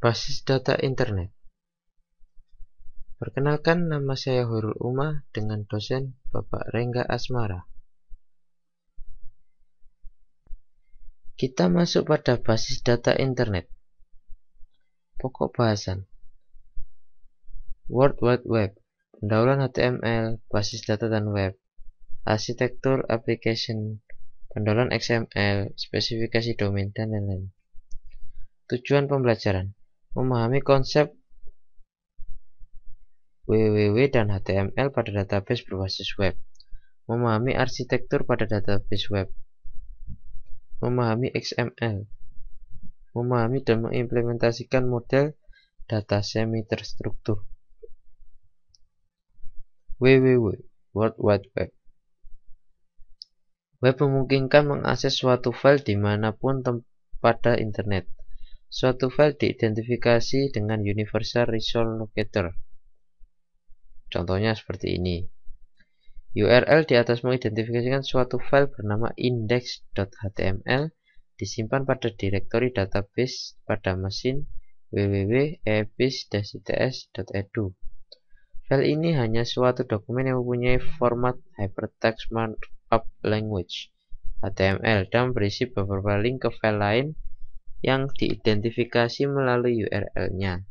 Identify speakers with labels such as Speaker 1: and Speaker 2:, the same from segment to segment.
Speaker 1: Basis data internet. Perkenalkan, nama saya Hoirul Uma dengan dosen Bapak Rengga Asmara. Kita masuk pada basis data internet. Pokok bahasan: World Wide Web, pendahuluan HTML, basis data dan web, arsitektur application, pendahuluan XML, spesifikasi domain, dan lain-lain. Tujuan pembelajaran: memahami konsep www dan HTML pada database berbasis web, memahami arsitektur pada database web, memahami XML, memahami dan mengimplementasikan model data semi terstruktur. www, World Wide Web. Web memungkinkan mengakses suatu file dimanapun pada internet. Suatu file diidentifikasi dengan Universal Resource Locator. Contohnya seperti ini. URL di atas mengidentifikasikan suatu file bernama index.html disimpan pada direktori database pada mesin www.ebis-its.edu. File ini hanya suatu dokumen yang mempunyai format Hypertext Markup Language (HTML) dan berisi beberapa link ke file lain yang diidentifikasi melalui URL-nya.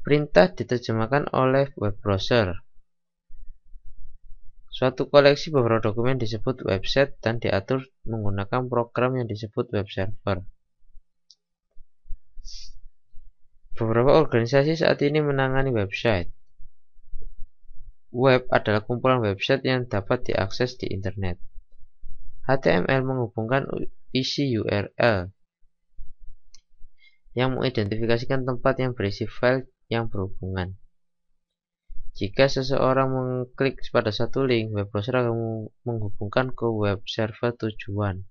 Speaker 1: Perintah diterjemahkan oleh web browser. Suatu koleksi beberapa dokumen disebut website dan diatur menggunakan program yang disebut web server. Beberapa organisasi saat ini menangani website. Web adalah kumpulan website yang dapat diakses di internet. HTML menghubungkan isi URL yang mengidentifikasikan tempat yang berisi file yang berhubungan. Jika seseorang mengklik pada satu link, web browser akan menghubungkan ke web server tujuan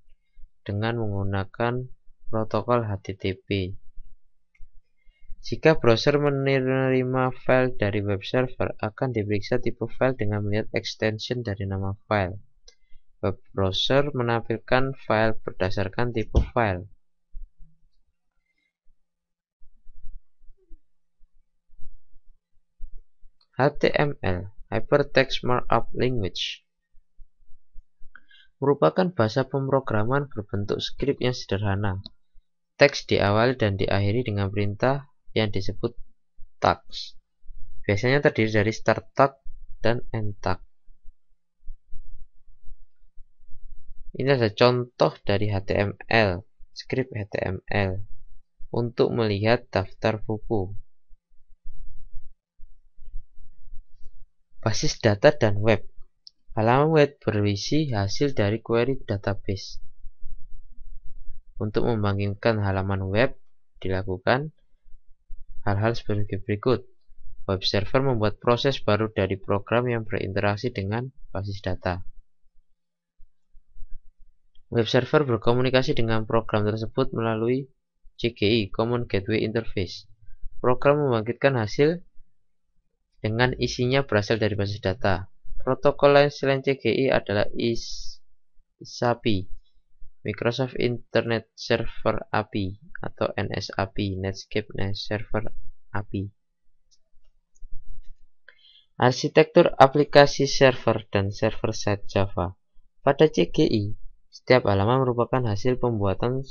Speaker 1: dengan menggunakan protokol HTTP. Jika browser menerima file dari web server, akan diperiksa tipe file dengan melihat extension dari nama file. Web browser menampilkan file berdasarkan tipe file. HTML, Hypertext Markup Language, merupakan bahasa pemrograman berbentuk skrip yang sederhana. Teks diawali dan diakhiri dengan perintah yang disebut tags. Biasanya terdiri dari start tag dan end tag. Ini adalah contoh dari HTML, skrip HTML, untuk melihat daftar buku. Basis data dan web. Halaman web berisi hasil dari query database. Untuk membangkitkan halaman web dilakukan hal-hal sebagai berikut. Web server membuat proses baru dari program yang berinteraksi dengan basis data. Web server berkomunikasi dengan program tersebut melalui CGI, Common Gateway Interface. Program membangkitkan hasil dengan isinya berasal dari basis data. Protokol lain selain CGI adalah ISAPI, Microsoft Internet Server API, atau NSAPI, Netscape Server API. Arsitektur aplikasi server dan server-side Java. Pada CGI, setiap halaman merupakan hasil pembuatan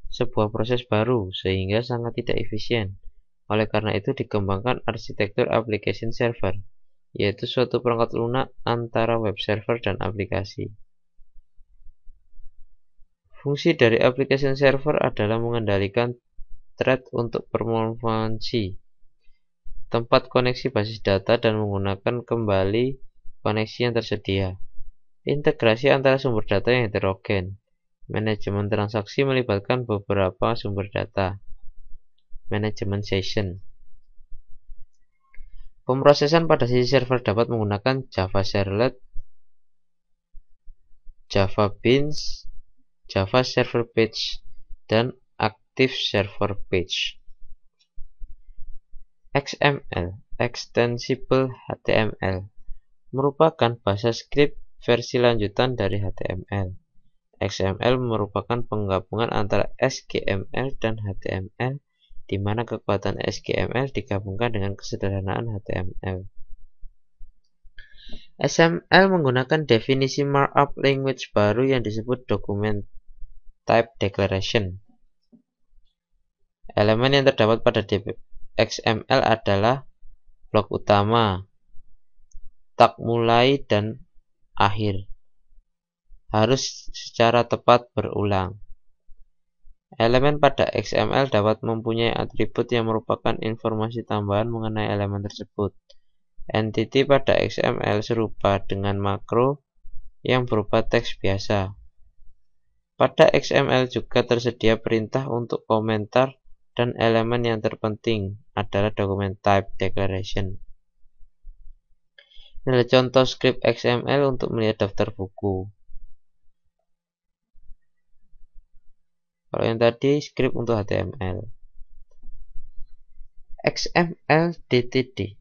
Speaker 1: sebuah proses baru, sehingga sangat tidak efisien. Oleh karena itu dikembangkan arsitektur application server, yaitu suatu perangkat lunak antara web server dan aplikasi. Fungsi dari application server adalah mengendalikan thread untuk performansi, tempat koneksi basis data, dan menggunakan kembali koneksi yang tersedia. Integrasi antara sumber data yang heterogen. Manajemen transaksi melibatkan beberapa sumber data. Manajemen session. Pemrosesan pada sisi server dapat menggunakan Java Servlet, Java Beans, Java Server Page, dan Active Server Page. XML, Extensible HTML, merupakan bahasa skrip versi lanjutan dari HTML. XML merupakan penggabungan antara SGML dan HTML, di mana kekuatan SGML digabungkan dengan kesederhanaan HTML. XML menggunakan definisi markup language baru yang disebut Document Type Declaration. Elemen yang terdapat pada XML adalah blok utama, tag mulai dan akhir. Harus secara tepat berulang. Elemen pada XML dapat mempunyai atribut yang merupakan informasi tambahan mengenai elemen tersebut. Entity pada XML serupa dengan makro yang berupa teks biasa. Pada XML juga tersedia perintah untuk komentar, dan elemen yang terpenting adalah Document Type Declaration. Ini adalah contoh script XML untuk melihat daftar buku. Kalau yang tadi script untuk HTML. XML DTD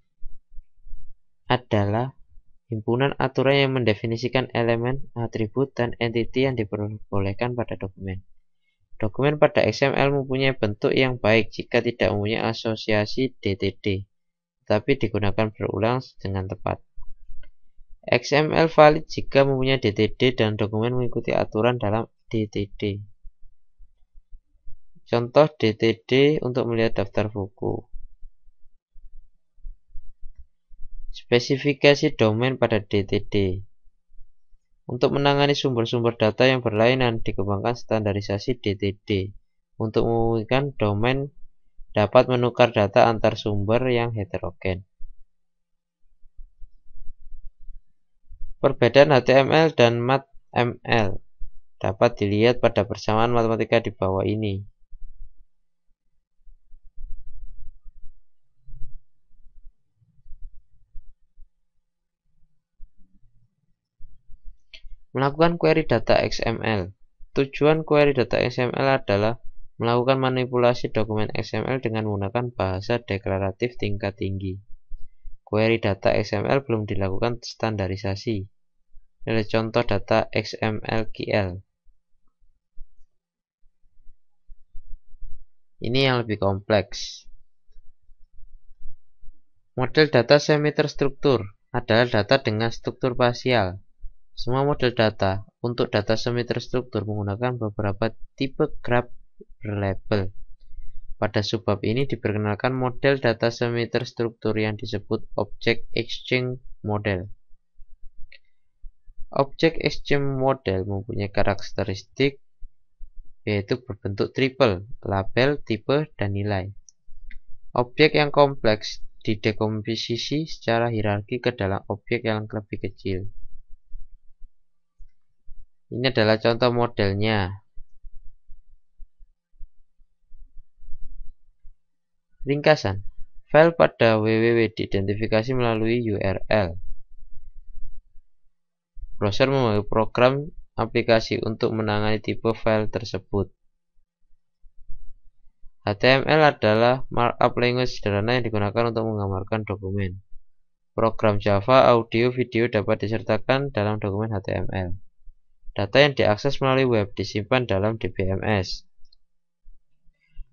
Speaker 1: adalah himpunan aturan yang mendefinisikan elemen, atribut, dan entity yang diperbolehkan pada dokumen. Dokumen pada XML mempunyai bentuk yang baik jika tidak mempunyai asosiasi DTD, tetapi digunakan berulang dengan tepat. XML valid jika mempunyai DTD dan dokumen mengikuti aturan dalam DTD. Contoh DTD untuk melihat daftar buku. Spesifikasi domain pada DTD. Untuk menangani sumber-sumber data yang berlainan, dikembangkan standarisasi DTD. Untuk memungkinkan domain dapat menukar data antar sumber yang heterogen. Perbedaan HTML dan MathML dapat dilihat pada persamaan matematika di bawah ini. Melakukan query data XML. Tujuan query data XML adalah melakukan manipulasi dokumen XML dengan menggunakan bahasa deklaratif tingkat tinggi. Query data XML belum dilakukan standarisasi. Ini adalah contoh data XML-QL. Ini yang lebih kompleks. Model data semi terstruktur adalah data dengan struktur spasial. Semua model data untuk data semi terstruktur menggunakan beberapa tipe graph berlabel. Pada subbab ini diperkenalkan model data semi terstruktur yang disebut Object Exchange Model. Object Exchange Model mempunyai karakteristik yaitu berbentuk triple, label, tipe, dan nilai. Objek yang kompleks didekomposisi secara hierarki ke dalam objek yang lebih kecil. Ini adalah contoh modelnya. Ringkasan, file pada www diidentifikasi melalui URL. Browser memakai program aplikasi untuk menangani tipe file tersebut. HTML adalah markup language sederhana yang digunakan untuk menggambarkan dokumen. Program Java, audio, video dapat disertakan dalam dokumen HTML. Data yang diakses melalui web disimpan dalam DBMS.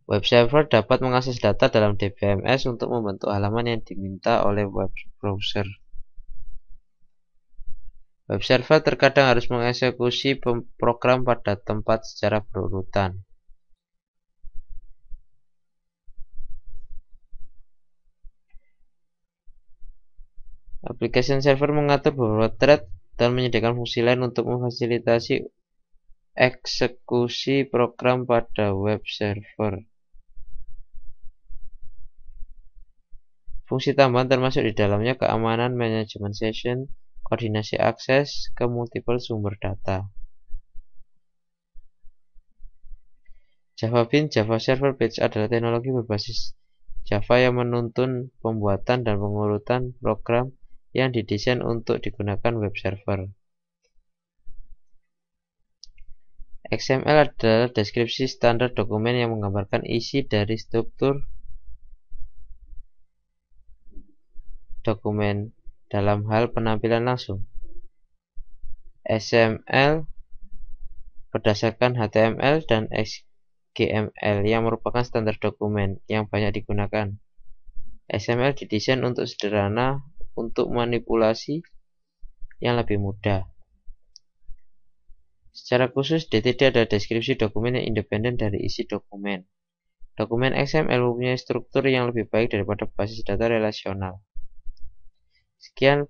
Speaker 1: Web server dapat mengakses data dalam DBMS untuk membentuk halaman yang diminta oleh web browser. Web server terkadang harus mengeksekusi program pada tempat secara berurutan. Application server mengatur beberapa thread dan menyediakan fungsi lain untuk memfasilitasi eksekusi program pada web server. Fungsi tambahan termasuk di dalamnya keamanan, manajemen session, koordinasi akses ke multiple sumber data. Java Beans Java Server Page adalah teknologi berbasis Java yang menuntun pembuatan dan pengurutan program yang didesain untuk digunakan web server. XML adalah deskripsi standar dokumen yang menggambarkan isi dari struktur dokumen dalam hal penampilan langsung. XML berdasarkan HTML dan XML yang merupakan standar dokumen yang banyak digunakan. XML didesain untuk sederhana untuk manipulasi yang lebih mudah. Secara khusus, DTD adalah deskripsi dokumen yang independen dari isi dokumen. Dokumen XML mempunyai struktur yang lebih baik daripada basis data relasional. Sekian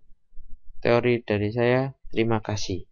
Speaker 1: teori dari saya. Terima kasih.